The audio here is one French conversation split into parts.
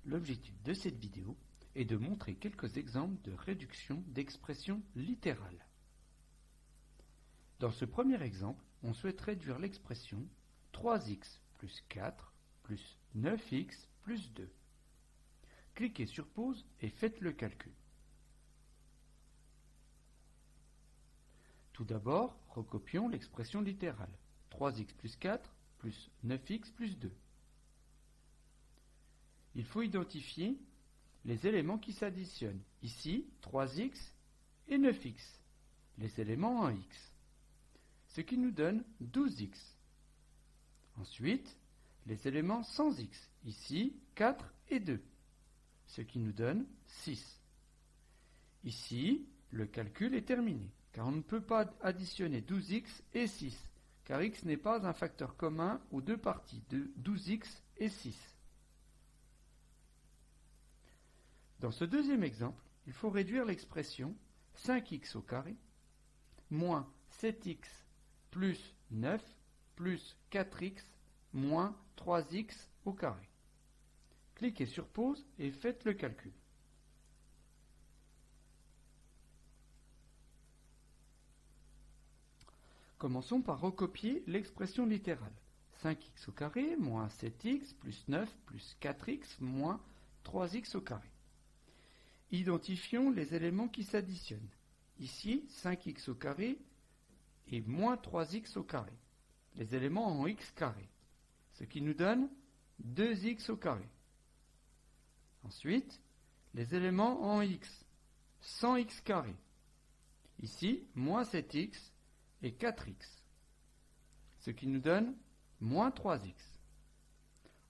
L'objectif de cette vidéo est de montrer quelques exemples de réduction d'expressions littérales. Dans ce premier exemple, on souhaite réduire l'expression 3x plus 4 plus 9x plus 2. Cliquez sur pause et faites le calcul. Tout d'abord, recopions l'expression littérale 3x plus 4 plus 9x plus 2. Il faut identifier les éléments qui s'additionnent. Ici, 3x et 9x, les éléments en x, ce qui nous donne 12x. Ensuite, les éléments sans x, ici 4 et 2, ce qui nous donne 6. Ici, le calcul est terminé, car on ne peut pas additionner 12x et 6, car x n'est pas un facteur commun aux deux parties de 12x et 6. Dans ce deuxième exemple, il faut réduire l'expression 5x au carré moins 7x plus 9 plus 4x moins 3x au carré. Cliquez sur pause et faites le calcul. Commençons par recopier l'expression littérale. 5x au carré moins 7x plus 9 plus 4x moins 3x au carré. Identifions les éléments qui s'additionnent. Ici, 5x au carré et moins 3x au carré. Les éléments en x carré, ce qui nous donne 2x au carré. Ensuite, les éléments en x, 100x carré. Ici, moins 7x et 4x, ce qui nous donne moins 3x.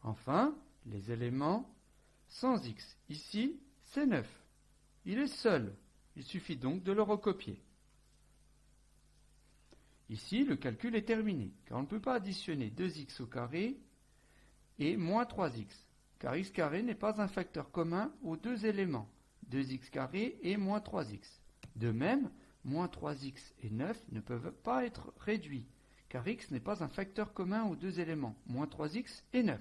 Enfin, les éléments sans x. Ici, c'est 9. Il est seul. Il suffit donc de le recopier. Ici, le calcul est terminé, car on ne peut pas additionner 2x au carré et moins 3x, car x carré n'est pas un facteur commun aux deux éléments, 2x carré et moins 3x. De même, moins 3x et 9 ne peuvent pas être réduits, car x n'est pas un facteur commun aux deux éléments, moins 3x et 9.